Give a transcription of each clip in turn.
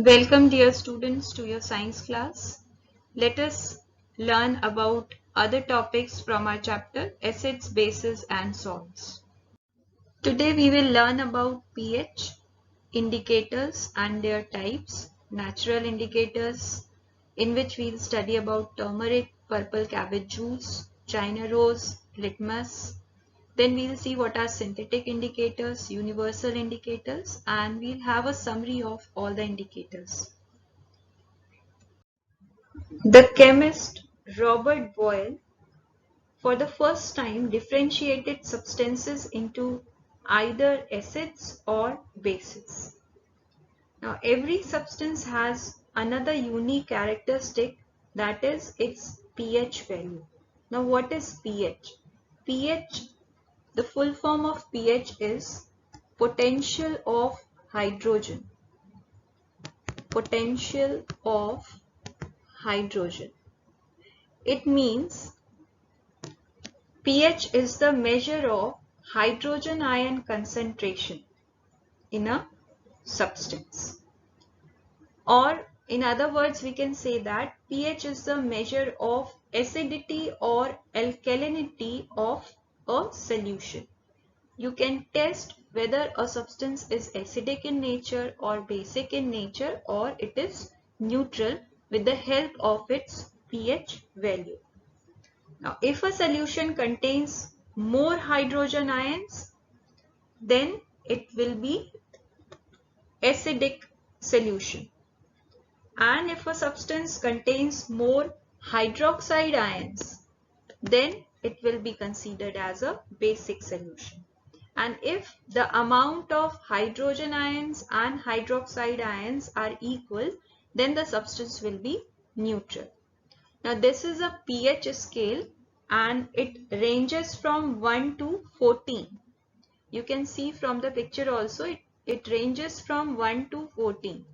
Welcome dear students to your science class. Let us learn about other topics from our chapter acids, bases and salts. Today we will learn about pH, indicators and their types, natural indicators in which we will study about turmeric, purple cabbage juice, China rose, litmus. Then we'll see what are synthetic indicators, universal indicators, and we'll have a summary of all the indicators. The chemist Robert Boyle for the first time differentiated substances into either acids or bases. Now every substance has another unique characteristic, that is its pH value. Now what is pH? pH, the full form of pH is potential of hydrogen. Potential of hydrogen. It means pH is the measure of hydrogen ion concentration in a substance. Or in other words, we can say that pH is the measure of acidity or alkalinity of a solution. You can test whether a substance is acidic in nature or basic in nature, or it is neutral with the help of its pH value. Now, if a solution contains more hydrogen ions, then it will be acidic solution. And if a substance contains more hydroxide ions, then it will be considered as a basic solution. And if the amount of hydrogen ions and hydroxide ions are equal, then the substance will be neutral. Now this is a pH scale and it ranges from 1 to 14. You can see from the picture also it ranges from 1 to 14.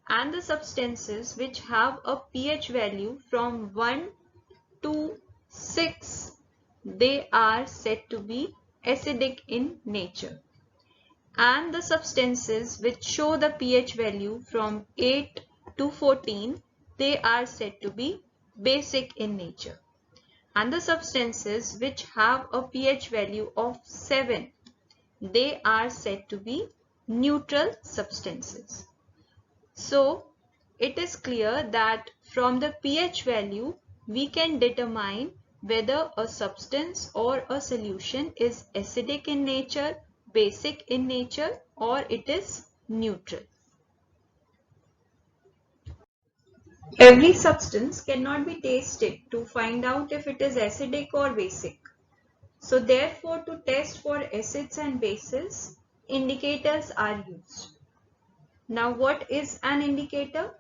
And the substances which have a pH value from 1 to 6, they are said to be acidic in nature. And the substances which show the pH value from 8 to 14, they are said to be basic in nature. And the substances which have a pH value of 7, they are said to be neutral substances. So it is clear that from the pH value we can determine whether a substance or a solution is acidic in nature, basic in nature, or it is neutral. Every substance cannot be tasted to find out if it is acidic or basic. So therefore, to test for acids and bases, indicators are used. Now what is an indicator?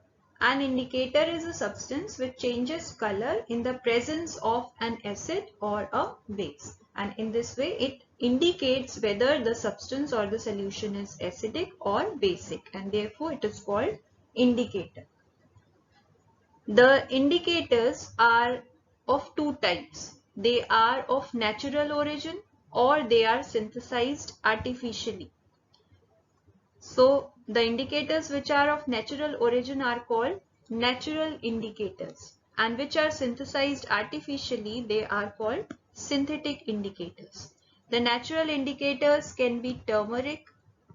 An indicator is a substance which changes color in the presence of an acid or a base. And in this way, it indicates whether the substance or the solution is acidic or basic. And therefore, it is called indicator. The indicators are of two types. They are of natural origin or they are synthesized artificially. So the indicators which are of natural origin are called natural indicators, and which are synthesized artificially, they are called synthetic indicators. The natural indicators can be turmeric,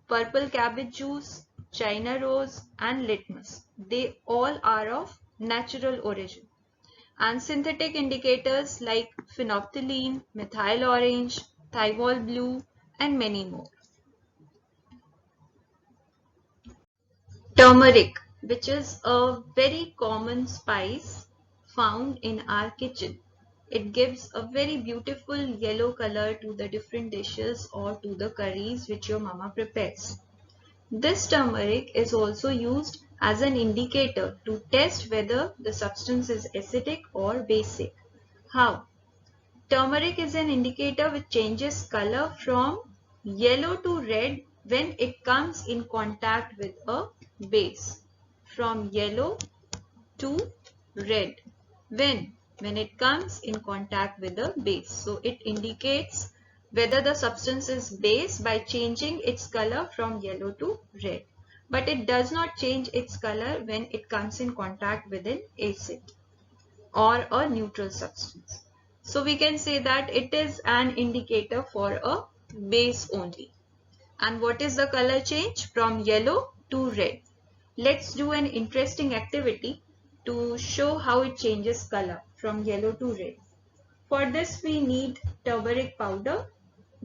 purple cabbage juice, China rose and litmus. They all are of natural origin. And synthetic indicators like phenolphthalein, methyl orange, thymol blue and many more. Turmeric, which is a very common spice found in our kitchen. It gives a very beautiful yellow color to the different dishes or to the curries which your mama prepares. This turmeric is also used as an indicator to test whether the substance is acidic or basic. How? Turmeric is an indicator which changes color from yellow to red when it comes in contact with a base. From yellow to red when it comes in contact with a base. So it indicates whether the substance is base by changing its color from yellow to red. but it does not change its color when it comes in contact with an acid or a neutral substance. So we can say that it is an indicator for a base only. And what is the color change from yellow to red? Let's do an interesting activity to show how it changes color from yellow to red. For this we need turmeric powder,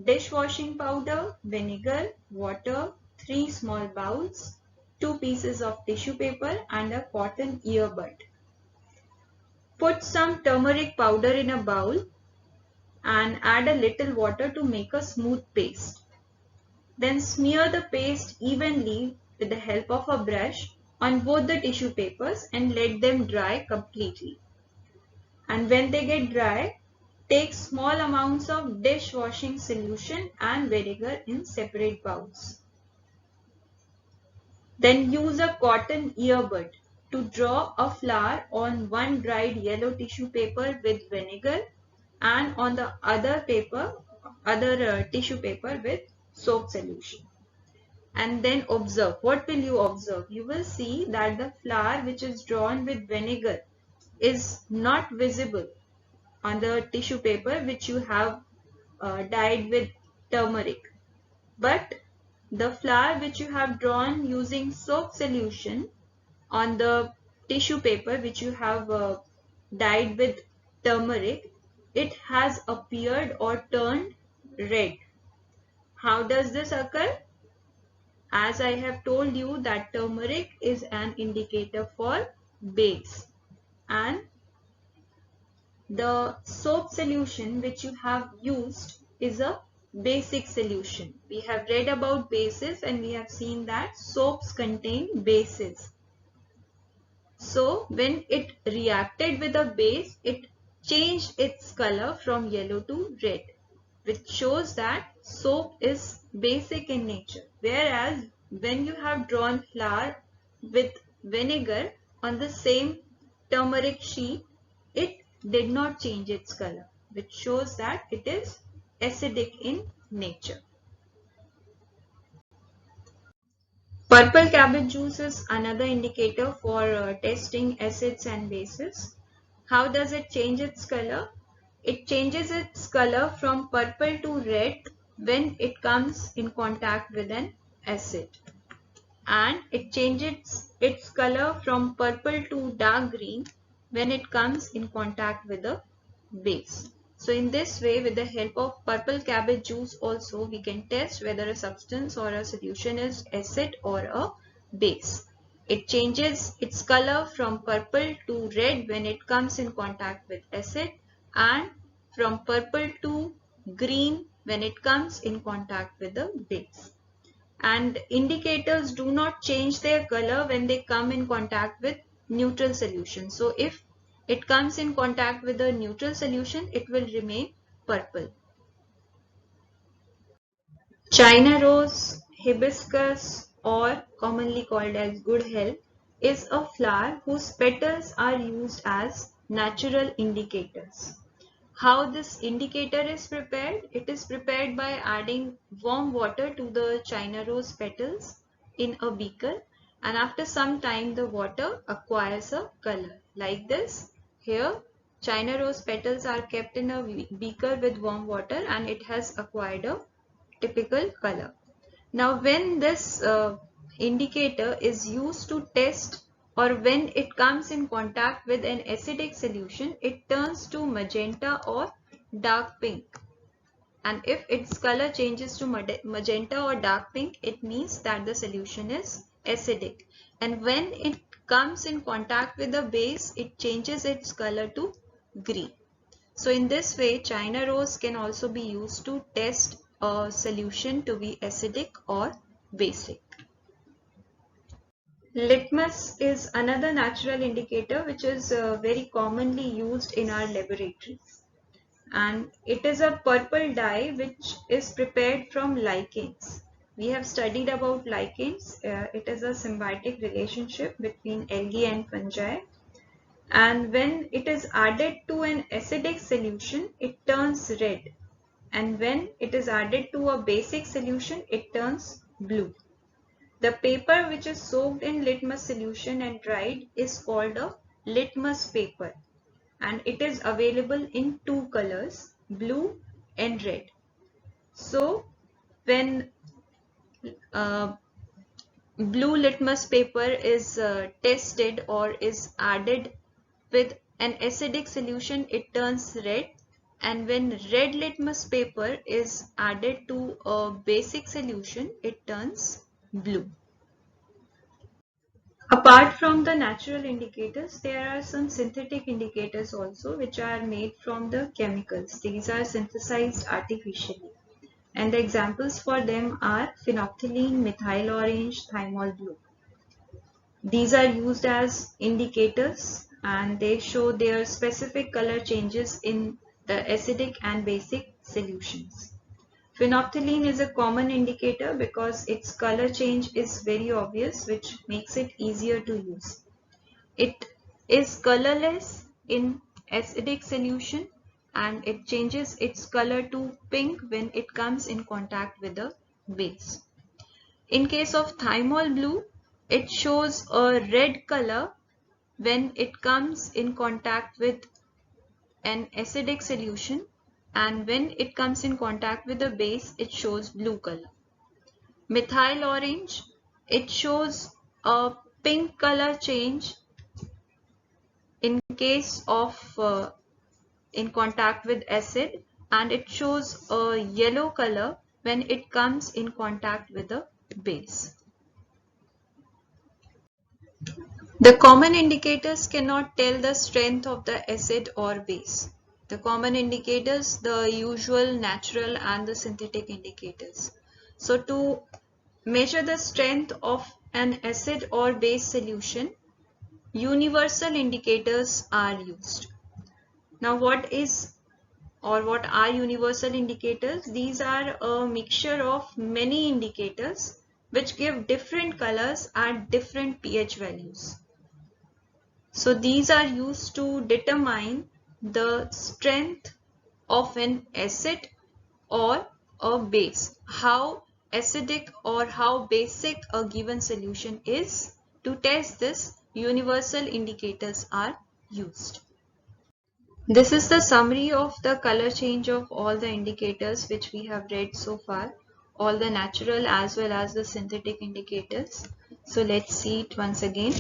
dishwashing powder, vinegar, water, 3 small bowls, 2 pieces of tissue paper and a cotton earbud. Put some turmeric powder in a bowl and add a little water to make a smooth paste. Then smear the paste evenly with the help of a brush on both the tissue papers and let them dry completely. And when they get dry, take small amounts of dishwashing solution and vinegar in separate bowls. Then use a cotton earbud to draw a flower on one dried yellow tissue paper with vinegar and on the other tissue paper with soap solution. And then observe. What will you observe? You will see that the flower which is drawn with vinegar is not visible on the tissue paper which you have dyed with turmeric. But the flower which you have drawn using soap solution on the tissue paper which you have dyed with turmeric, it has appeared or turned red. How does this occur? As I have told you that turmeric is an indicator for base, and the soap solution which you have used is a basic solution. We have read about bases and we have seen that soaps contain bases. So when it reacted with a base, it changed its color from yellow to red, which shows that soap is basic in nature. Whereas when you have drawn flour with vinegar on the same turmeric sheet, it did not change its color, which shows that it is acidic in nature. Purple cabbage juice is another indicator for testing acids and bases. How does it change its color? It changes its color from purple to red when it comes in contact with an acid. And it changes its color from purple to dark green when it comes in contact with a base. So in this way, with the help of purple cabbage juice also, we can test whether a substance or a solution is acid or a base. It changes its color from purple to red when it comes in contact with acid, and from purple to green when it comes in contact with the base. And indicators do not change their color when they come in contact with neutral solution. So if it comes in contact with a neutral solution, it will remain purple. China rose, hibiscus, or commonly called as good health, is a flower whose petals are used as natural indicators. How this indicator is prepared? It is prepared by adding warm water to the China rose petals in a beaker, and after some time the water acquires a color. Like this, here China rose petals are kept in a beaker with warm water and it has acquired a typical color. Now when this indicator is used to test, or when it comes in contact with an acidic solution, it turns to magenta or dark pink. And if its color changes to magenta or dark pink, it means that the solution is acidic. And when it comes in contact with the base, it changes its color to green. So in this way, China rose can also be used to test a solution to be acidic or basic. Litmus is another natural indicator which is very commonly used in our laboratories, and it is a purple dye which is prepared from lichens. We have studied about lichens. It is a symbiotic relationship between algae and fungi, and when it is added to an acidic solution, it turns red, and when it is added to a basic solution, it turns blue. The paper which is soaked in litmus solution and dried is called a litmus paper, and it is available in two colors, blue and red. So when uh, blue litmus paper is tested or is added with an acidic solution, it turns red, and when red litmus paper is added to a basic solution, it turns blue. Apart from the natural indicators, there are some synthetic indicators also, which are made from the chemicals. These are synthesized artificially, and the examples for them are phenolphthalein, methyl orange, thymol blue. These are used as indicators, and they show their specific color changes in the acidic and basic solutions. Phenolphthalein is a common indicator because its color change is very obvious, which makes it easier to use. It is colorless in acidic solution, and it changes its color to pink when it comes in contact with a base. In case of thymol blue, it shows a red color when it comes in contact with an acidic solution, and when it comes in contact with a base, it shows blue color. Methyl orange, it shows a pink color change in case of in contact with acid, and it shows a yellow color when it comes in contact with a base. The common indicators cannot tell the strength of the acid or base. The common indicators, the usual natural and the synthetic indicators. So to measure the strength of an acid or base solution, universal indicators are used. Now what are universal indicators? These are a mixture of many indicators which give different colors at different pH values. So these are used to determine the strength of an acid or a base, how acidic or how basic a given solution is. To test this, universal indicators are used. This is the summary of the color change of all the indicators which we have read so far, all the natural as well as the synthetic indicators. So let's see it once again.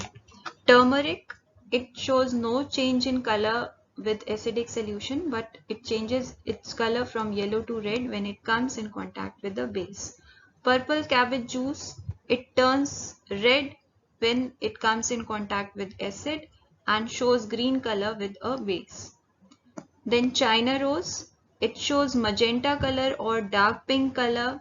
Turmeric, it shows no change in color with acidic solution, but it changes its color from yellow to red when it comes in contact with the base. Purple cabbage juice, it turns red when it comes in contact with acid and shows green color with a base. Then China rose, it shows magenta color or dark pink color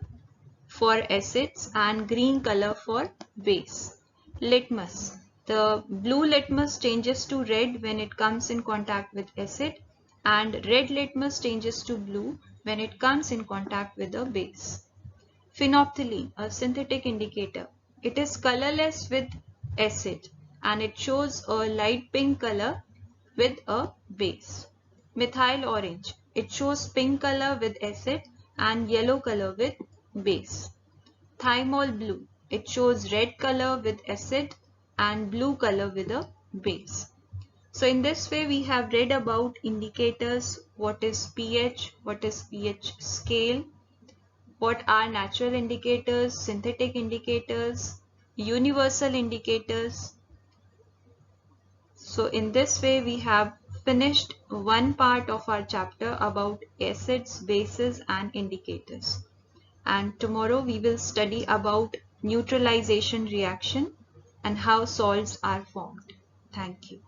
for acids and green color for base. Litmus, the blue litmus changes to red when it comes in contact with acid, and red litmus changes to blue when it comes in contact with a base. Phenolphthalein, a synthetic indicator, it is colorless with acid and it shows a light pink color with a base. Methyl orange, it shows pink color with acid and yellow color with base. Thymol blue, it shows red color with acid and blue color with a base. So in this way we have read about indicators, what is pH, what is pH scale, what are natural indicators, synthetic indicators, universal indicators. So in this way we have finished one part of our chapter about acids, bases and indicators. And tomorrow we will study about neutralization reaction and how salts are formed. Thank you.